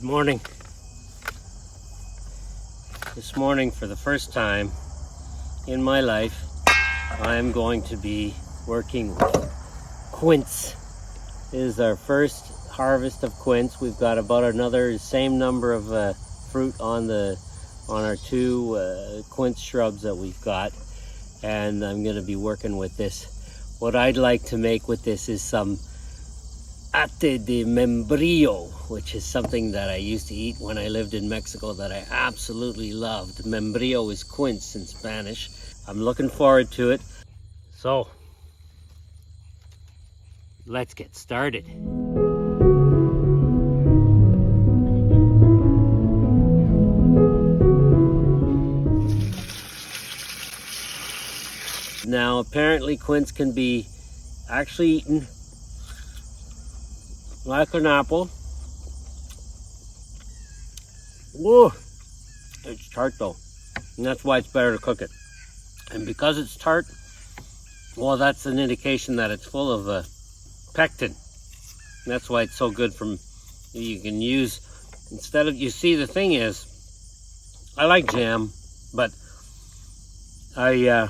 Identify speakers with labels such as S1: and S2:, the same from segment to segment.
S1: Good morning. This morning, for the first time in my life, I am going to be working with quince. This is our first harvest of quince. We've got about another same number of fruit on our two quince shrubs that we've got, and I'm going to be working with this. What I'd like to make with this is some ate de membrillo, which is something that I used to eat when I lived in Mexico that I absolutely loved. Membrillo is quince in Spanish. I'm looking forward to it. So, let's get started. Now, apparently quince can be actually eaten like an apple. Whoa, it's tart though, and that's why it's better to cook it. And because it's tart, well, that's an indication that it's full of pectin. And that's why it's so good. You can use, instead of, you see, the thing is, I like jam, but to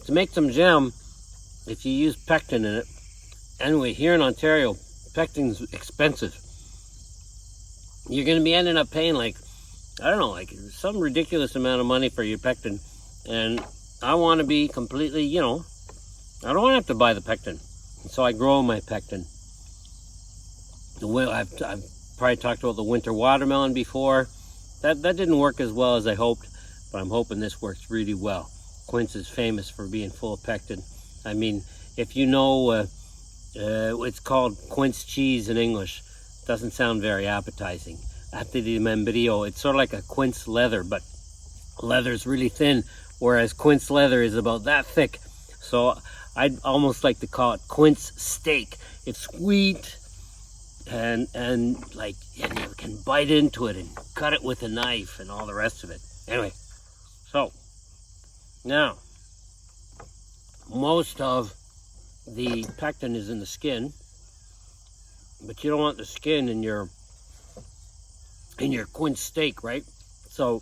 S1: make some jam, if you use pectin in it. Anyway, here in Ontario, pectin's expensive. You're going to be ending up paying like some ridiculous amount of money for your pectin. And I want to be completely, I don't want to have to buy the pectin. So I grow my pectin. I've probably talked about the winter watermelon before. That didn't work as well as I hoped, but I'm hoping this works really well. Quince is famous for being full of pectin. I mean, if you know, it's called quince cheese in English. Doesn't sound very appetizing. Ate de membrillo, it's sort of like a quince leather, but leather's really thin, whereas quince leather is about that thick. So I'd almost like to call it quince steak. It's sweet and you can bite into it and cut it with a knife and all the rest of it. Anyway, so now most of the pectin is in the skin, but you don't want the skin in your quince steak, right? So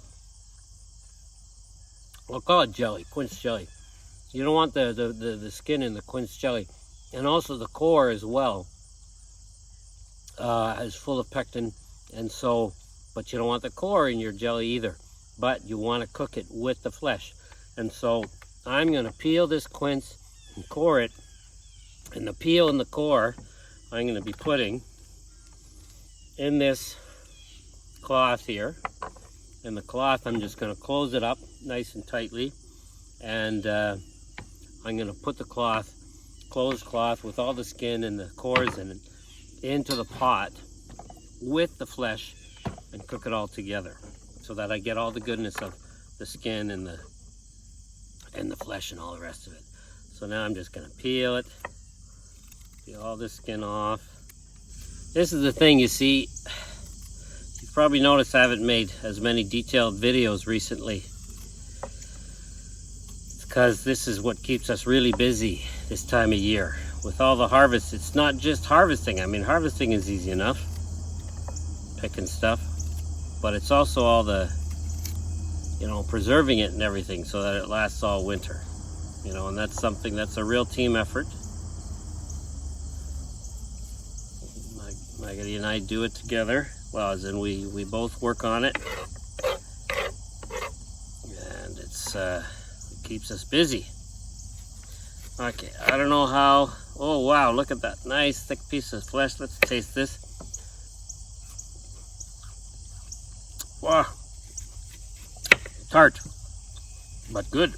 S1: we'll call it jelly, quince jelly. You don't want the skin in the quince jelly. And also the core as well is full of pectin, and so, but you don't want the core in your jelly either, but you want to cook it with the flesh. And so I'm going to peel this quince and core it. And the peel and the core I'm going to be putting in this cloth here. And the cloth, I'm just going to close it up nice and tightly. And I'm going to put the closed cloth with all the skin and the cores in it, into the pot with the flesh and cook it all together so that I get all the goodness of the skin and the flesh and all the rest of it. So now I'm just going to peel it. Peel all the skin off. This is the thing, you see, you've probably noticed I haven't made as many detailed videos recently. It's because this is what keeps us really busy this time of year. With all the harvests, it's not just harvesting. I mean, harvesting is easy enough, picking stuff, but it's also all the, preserving it and everything so that it lasts all winter. And that's a real team effort. Maggie and I do it together. Well, as in we both work on it. And it keeps us busy. Okay, I don't know how. Oh wow, look at that nice thick piece of flesh. Let's taste this. Wow. Tart, but good.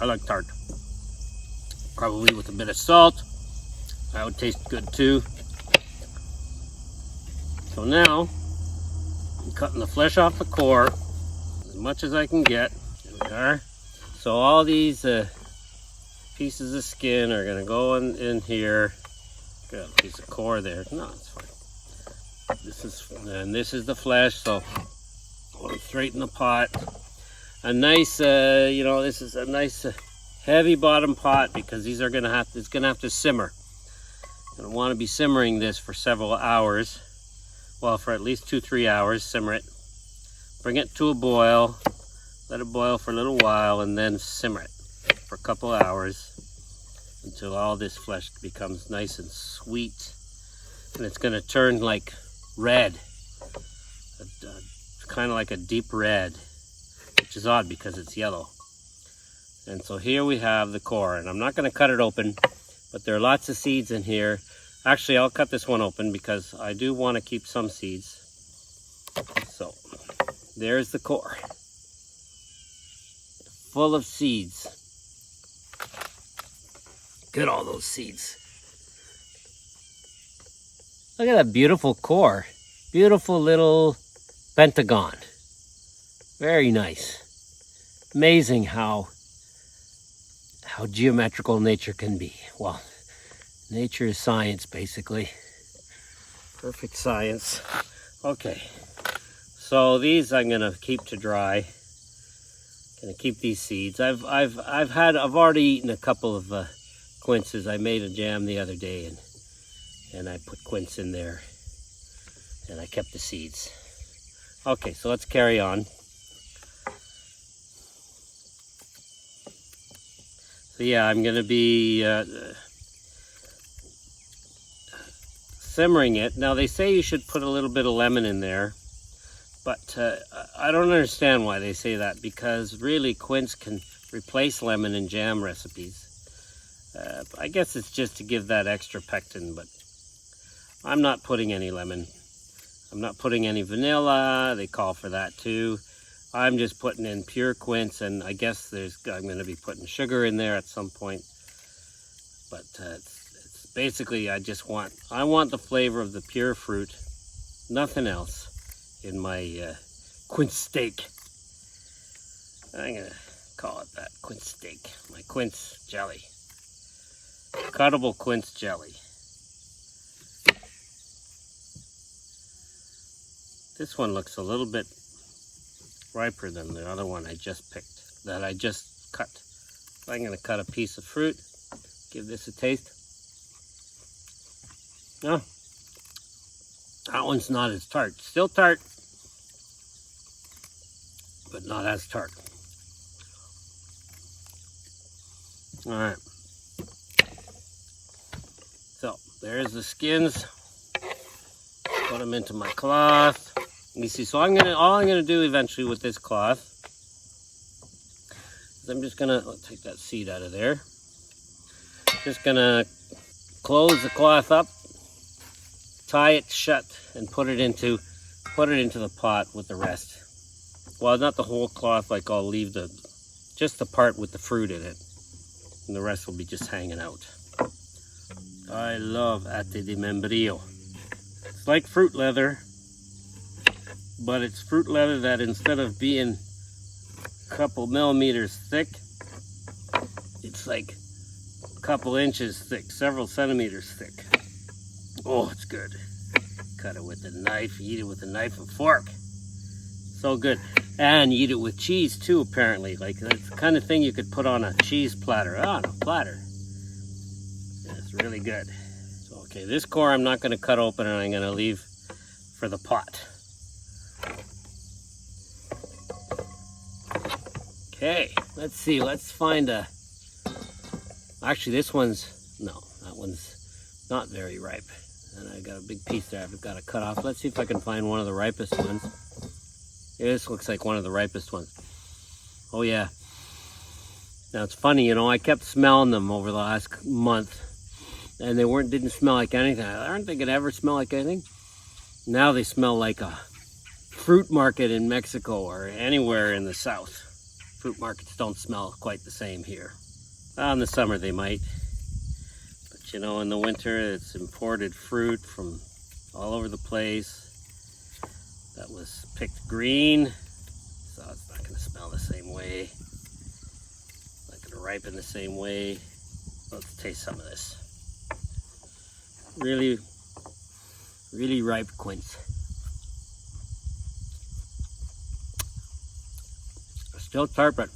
S1: I like tart. Probably with a bit of salt. That would taste good too. So now, I'm cutting the flesh off the core as much as I can get. There we are. So all these pieces of skin are going to go in here. Got a piece of core there. No, it's fine. This is the flesh. So I'll straight in the pot. A nice, this is a nice heavy bottom pot because these are it's gonna have to simmer. I don't want to be simmering this for several hours. well, for at least 2-3 hours, simmer it. Bring it to a boil, let it boil for a little while, and then simmer it for a couple hours until all this flesh becomes nice and sweet. And it's going to turn like red, kind of like a deep red, which is odd because it's yellow. And so here we have the core, and I'm not going to cut it open, but there are lots of seeds in here. Actually, I'll cut this one open because I do want to keep some seeds. So there's the core, full of seeds. Look at all those seeds. Look at that beautiful core. Beautiful little pentagon. Very nice. Amazing how geometrical nature can be. Well, nature is science, basically. Perfect science. Okay, so these I'm gonna keep to dry. Gonna keep these seeds. I've already eaten a couple of quinces. I made a jam the other day, and I put quince in there, and I kept the seeds. Okay, so let's carry on. So yeah, I'm gonna be simmering it. Now they say you should put a little bit of lemon in there, but I don't understand why they say that, because really quince can replace lemon in jam recipes. I guess it's just to give that extra pectin, but I'm not putting any lemon. I'm not putting any vanilla. They call for that too. I'm just putting in pure quince, and I guess I'm going to be putting sugar in there at some point. But it's basically I want the flavor of the pure fruit, nothing else, in my quince steak. I'm going to call it that, quince steak. My quince jelly. Cuttable quince jelly. This one looks a little bit riper than the other one I just picked, that I just cut. So I'm going to cut a piece of fruit, give this a taste. No, that one's not as tart. Still tart, but not as tart. All right. So there's the skins. Put them into my cloth. You see, so all I'm gonna do eventually with this cloth is I'm just gonna take that seed out of there. Just gonna close the cloth up, tie it shut, and put it into the pot with the rest. Well, not the whole cloth, like I'll leave just the part with the fruit in it, and the rest will be just hanging out. I love ate de membrillo. It's like fruit leather, but it's fruit leather that instead of being a couple millimeters thick, it's like a couple inches thick, several centimeters thick. Oh, it's good. Cut it with a knife, eat it with a knife and fork. So good. And eat it with cheese too, apparently. Like, that's the kind of thing you could put on a cheese platter. On a platter. Yeah, it's really good. So, okay, this core I'm not going to cut open, and I'm going to leave for the pot. Okay, let's see. Let's find a... Actually, this one's... No, that one's not very ripe. And I got a big piece there I've got to cut off. Let's see if I can find one of the ripest ones. Yeah, this looks like one of the ripest ones. Oh yeah. Now it's funny, you know, I kept smelling them over the last month, and they didn't smell like anything. I don't think it ever smelled like anything. Now they smell like a fruit market in Mexico or anywhere in the south. Fruit markets don't smell quite the same here. In the summer they might. But you know, in the winter it's imported fruit from all over the place. That was picked green, so it's not going to smell the same way. Not going to ripen the same way. Let's taste some of this. Really, really ripe quince. Still tart, but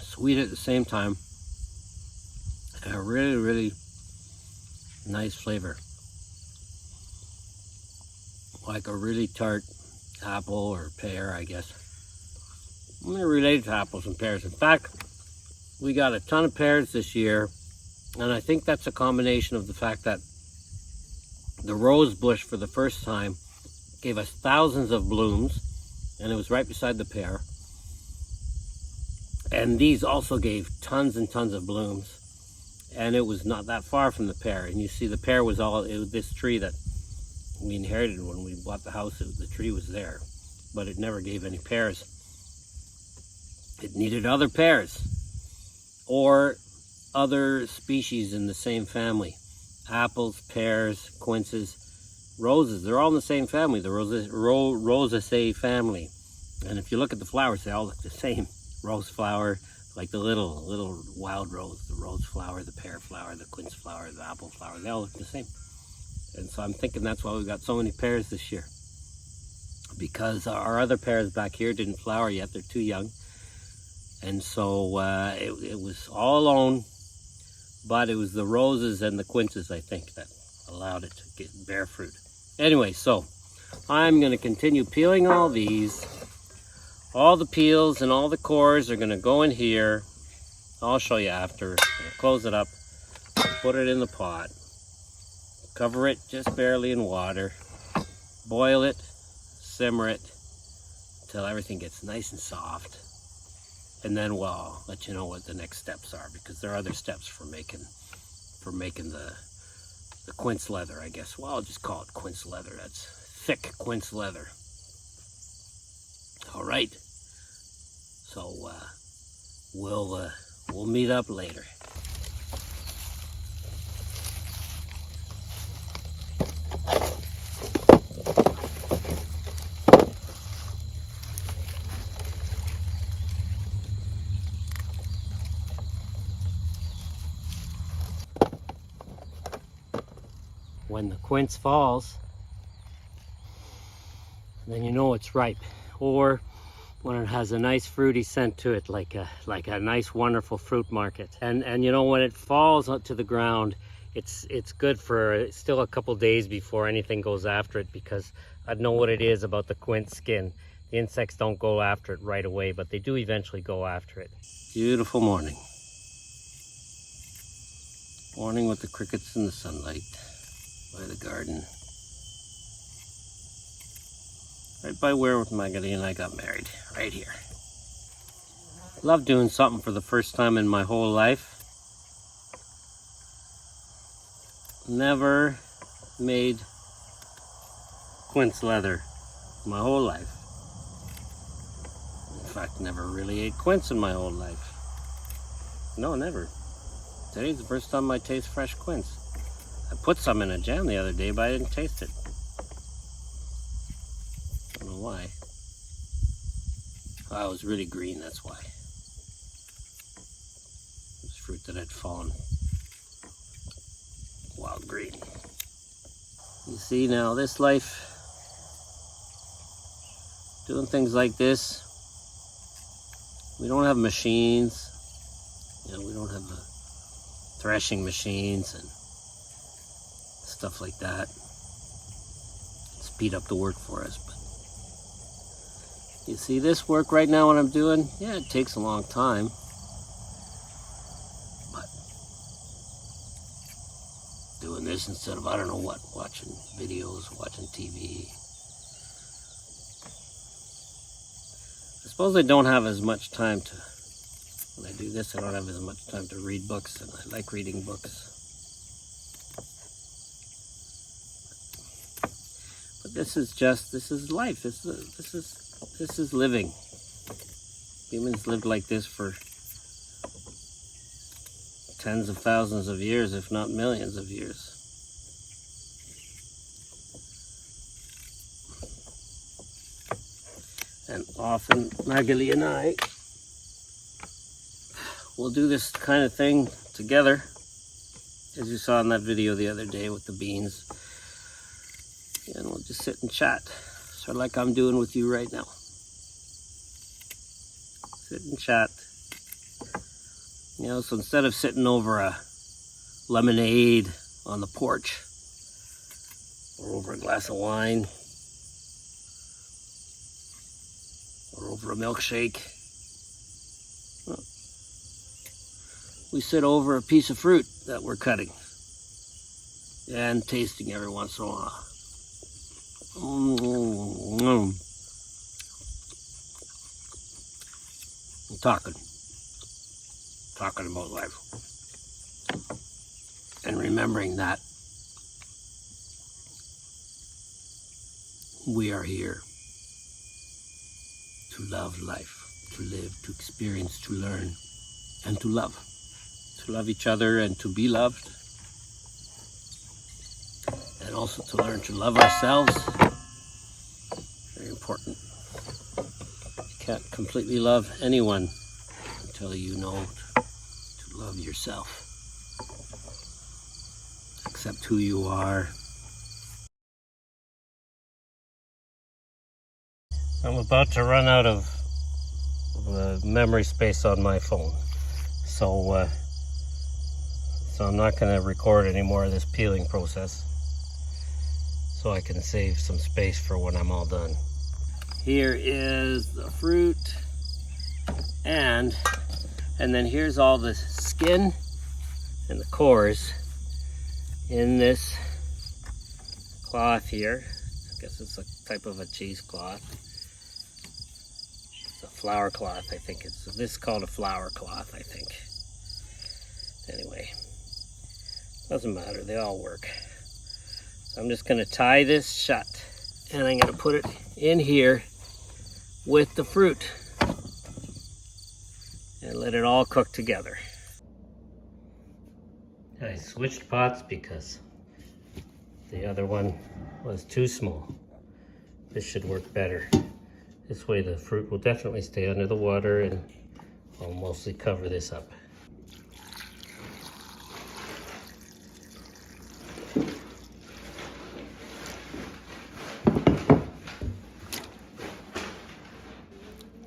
S1: sweet at the same time. And a really, really nice flavor. like a really tart apple or pear, I guess. I'm going to relate it to apples and pears. In fact, we got a ton of pears this year, and I think that's a combination of the fact that the rose bush for the first time gave us thousands of blooms, and it was right beside the pear. And these also gave tons and tons of blooms, and it was not that far from the pear. And you see the pear was this tree that we inherited when we bought the house. The tree was there, but it never gave any pears. It needed other pears or other species in the same family. Apples, pears, quinces, roses, they're all in the same family, the Rosaceae family. And if you look at the flowers, they all look the same. Rose flower, like the little wild rose, the rose flower, the pear flower, the quince flower, the apple flower, they all look the same. And so I'm thinking that's why we got so many pears this year, because our other pears back here didn't flower yet. They're too young. And so it was all alone, but it was the roses and the quinces, I think, that allowed it to bear fruit. Anyway, so I'm going to continue peeling all these. All the peels and all the cores are going to go in here. I'll show you after. I'll close it up, put it in the pot, cover it just barely in water, boil it, simmer it until everything gets nice and soft. And then I'll let you know what the next steps are, because there are other steps for making the quince leather, I guess. Well, I'll just call it quince leather. That's thick quince leather. All right. So we'll meet up later. When the quince falls, then you know it's ripe, or when it has a nice fruity scent to it, like a nice wonderful fruit market. And you know, when it falls to the ground, it's good for still a couple days before anything goes after it, because I know what it is about the quince skin. The insects don't go after it right away, but they do eventually go after it. Beautiful morning. Morning with the crickets in the sunlight by the garden. Right by where Maggie and I got married, right here. Love doing something for the first time in my whole life. Never made quince leather my whole life. In fact, never really ate quince in my whole life. No, never. Today's the first time I taste fresh quince. I put some in a jam the other day, but I didn't taste it. I don't know why. Oh, it was really green, that's why. It was fruit that had fallen wild green. You see now, this life, doing things like this, we don't have machines. You know, we don't have the threshing machines and stuff like that. Speed up the work for us. But you see this work right now, what I'm doing? Yeah, it takes a long time. But doing this instead of, I don't know what, watching videos, watching TV. I suppose I don't have as much time to, when I do this, I don't have as much time to read books, and I like reading books. But this is life. This is living. Humans lived like this for tens of thousands of years, if not millions of years. And often Maggie and I will do this kind of thing together, as you saw in that video the other day with the beans. And we'll just sit and chat, sort of like I'm doing with you right now. Sit and chat. You know, so instead of sitting over a lemonade on the porch or over a glass of wine, over a milkshake. We sit over a piece of fruit that we're cutting and tasting every once in a while. I'm talking about life, and remembering that we are here to love life, to live, to experience, to learn, and to love each other and to be loved, and also to learn to love ourselves. Very important. You can't completely love anyone until you know to love yourself. Accept who you are. I'm about to run out of memory space on my phone, so I'm not going to record any more of this peeling process, so I can save some space for when I'm all done. Here is the fruit, and then here's all the skin and the cores in this cloth here. I guess it's a type of a cheesecloth. It's a flour cloth, I think. This is called a flour cloth, I think. Anyway, doesn't matter, they all work. So I'm just going to tie this shut, and I'm going to put it in here with the fruit and let it all cook together. I switched pots because the other one was too small. This should work better. This way the fruit will definitely stay under the water, and I'll mostly cover this up.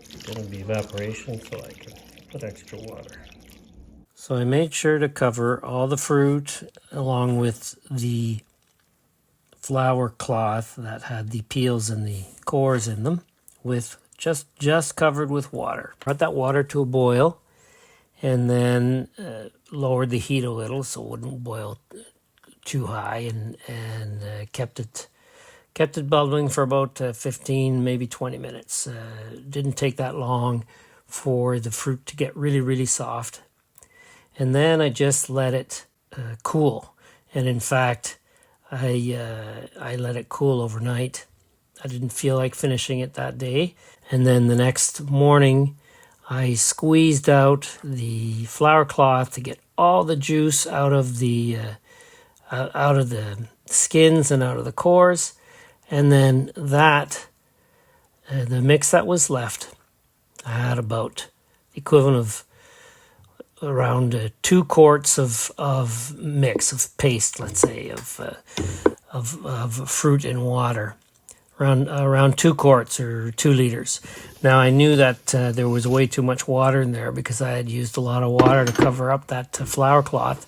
S1: It's going to be evaporation, so I can put extra water. So I made sure to cover all the fruit along with the flour cloth that had the peels and the cores in them with just covered with water. Brought that water to a boil, and then lowered the heat a little so it wouldn't boil too high, and kept it bubbling for about 15, maybe 20 minutes. Didn't take that long for the fruit to get really soft. And then I just let it cool. And in fact, I let it cool overnight. I didn't feel like finishing it that day. And then the next morning, I squeezed out the flour cloth to get all the juice out of the skins and out of the cores. And then the mix that was left, I had about the equivalent of around 2 quarts of mix, of paste, let's say, of fruit and water. Around 2 quarts or 2 liters. Now I knew that there was way too much water in there because I had used a lot of water to cover up that flour cloth,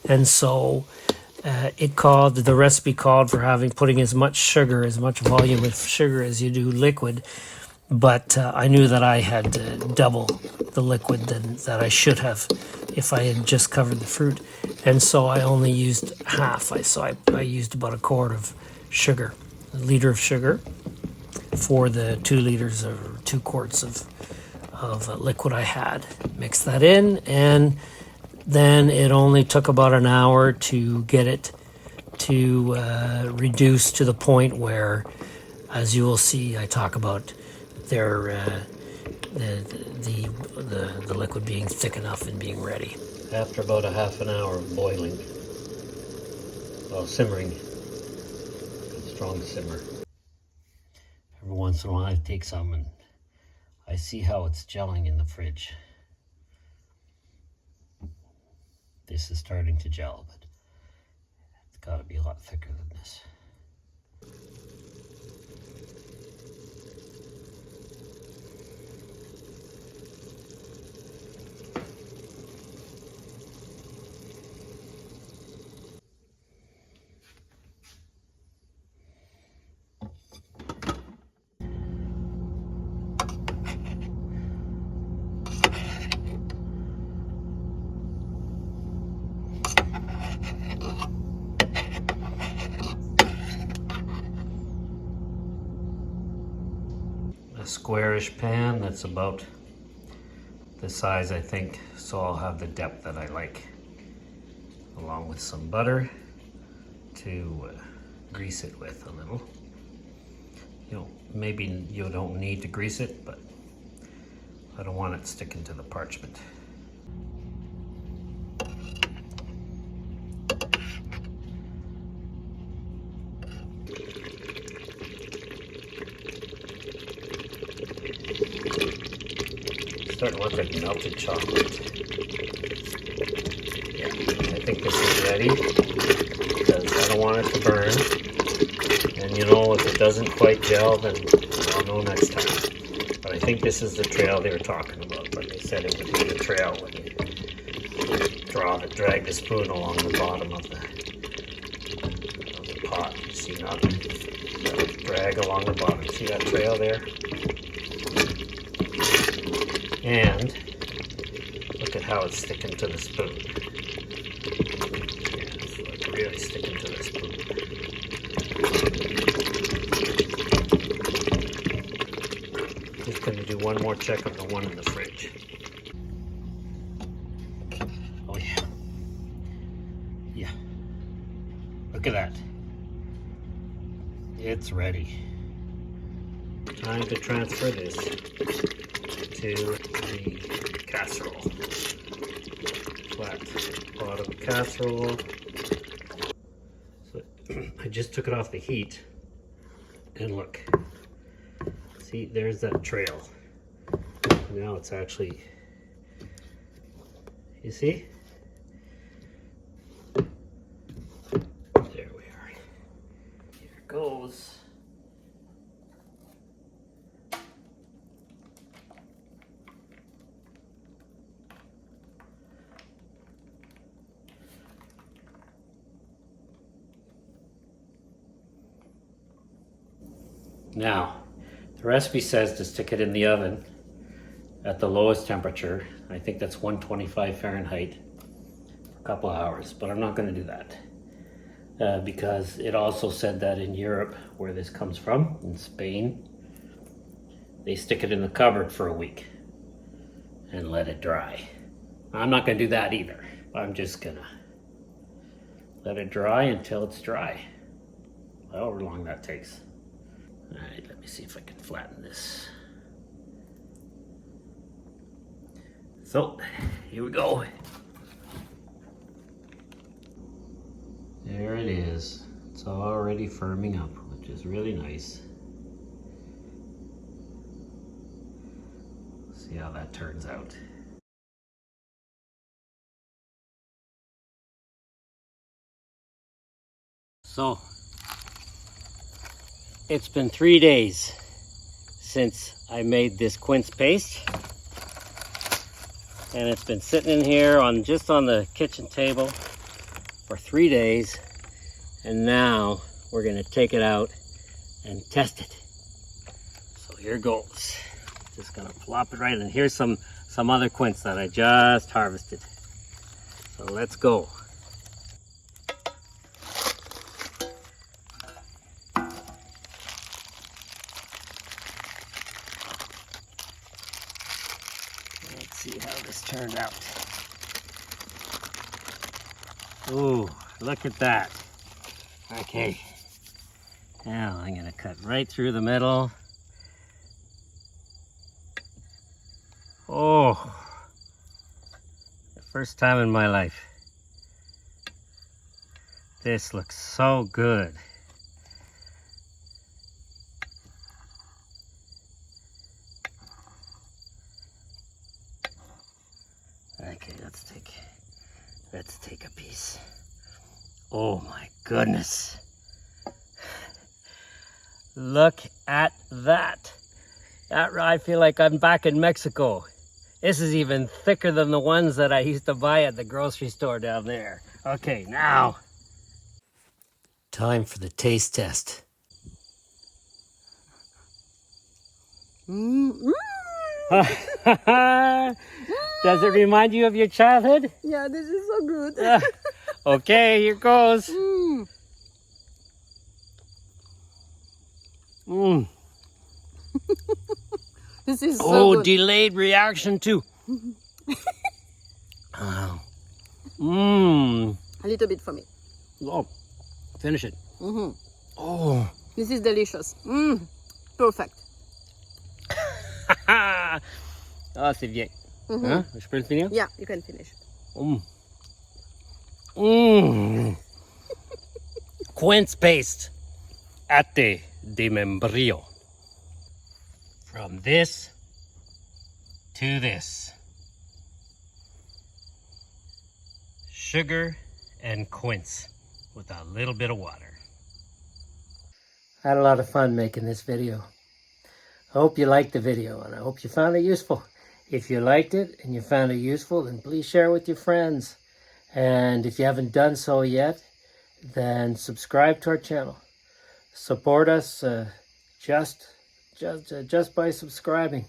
S1: and so the recipe called for putting as much volume of sugar as you do liquid, but I knew that I had double the liquid that I should have if I had just covered the fruit, and so I only used half. I used about a quart of sugar. A liter of sugar for the 2 liters or 2 quarts of liquid I had. Mixed that in, and then it only took about an hour to get it to reduce to the point where, as you will see, I talk about the liquid being thick enough and being ready. After about a half an hour of boiling, simmering, strong simmer. Every once in a while I take some and I see how it's gelling in the fridge. This is starting to gel, but it's got to be a lot thicker than this. a squarish pan that's about the size, I think, so I'll have the depth that I like, along with some butter to grease it with a little. You know, maybe you don't need to grease it, but I don't want it sticking to the parchment. Starting to look like melted chocolate. Yeah, I think this is ready because I don't want it to burn. And you know, if it doesn't quite gel, then I'll know next time. But I think this is the trail they were talking about. But they said it would be the trail when you drag the spoon along the bottom of the pot. You see that? Drag along the bottom. See that trail there? And look at how it's sticking to the spoon. Yeah, it's like really sticking to the spoon. Just going to do one more check of the one in the fridge. Oh yeah. Yeah. Look at that. It's ready. Time to transfer this to the casserole. Flat bottom casserole. So I just took it off the heat, and look. See, there's that trail. Now it's actually, you see? There we are. Here it goes. Now, the recipe says to stick it in the oven at the lowest temperature. I think that's 125 Fahrenheit for a couple of hours, but I'm not going to do that because it also said that in Europe, where this comes from, in Spain, they stick it in the cupboard for a week and let it dry. I'm not going to do that either. I'm just going to let it dry until it's dry, however long that takes. All right, let me see if I can flatten this. So, here we go. There it is. It's already firming up, which is really nice. See how that turns out. So, it's been 3 days since I made this quince paste, and it's been sitting in here just on the kitchen table for 3 days, and now we're going to take it out and test it. So here goes. Just going to plop it right in. Here's some other quince that I just harvested. So let's go. Let's see how this turned out. Ooh, look at that. Okay. Now I'm going to cut right through the middle. Oh, the first time in my life. This looks so good. Okay, let's take a piece. Oh my goodness. Look at that. I feel like I'm back in Mexico. This is even thicker than the ones that I used to buy at the grocery store down there. Okay, now. Time for the taste test. Does it remind you of your childhood?
S2: Yeah, this is so good.
S1: Okay, here goes.
S2: This is so
S1: Oh,
S2: good.
S1: delayed reaction too. Mmm.
S2: A little bit for me.
S1: Oh, finish it.
S2: Mm-hmm.
S1: Oh.
S2: This is delicious. Perfect.
S1: Ah, c'est bien. Hein? Je peux le finir?
S2: Yeah, you can finish.
S1: Quince paste. Ate de membrillo. From this to this. Sugar and quince with a little bit of water. I had a lot of fun making this video. I hope you liked the video and I hope you found it useful. If you liked it and you found it useful, then please share with your friends. And if you haven't done so yet, then subscribe to our channel. Support us just by subscribing.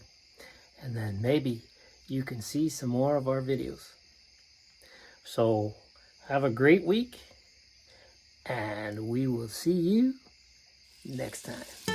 S1: And then maybe you can see some more of our videos. So have a great week and we will see you next time.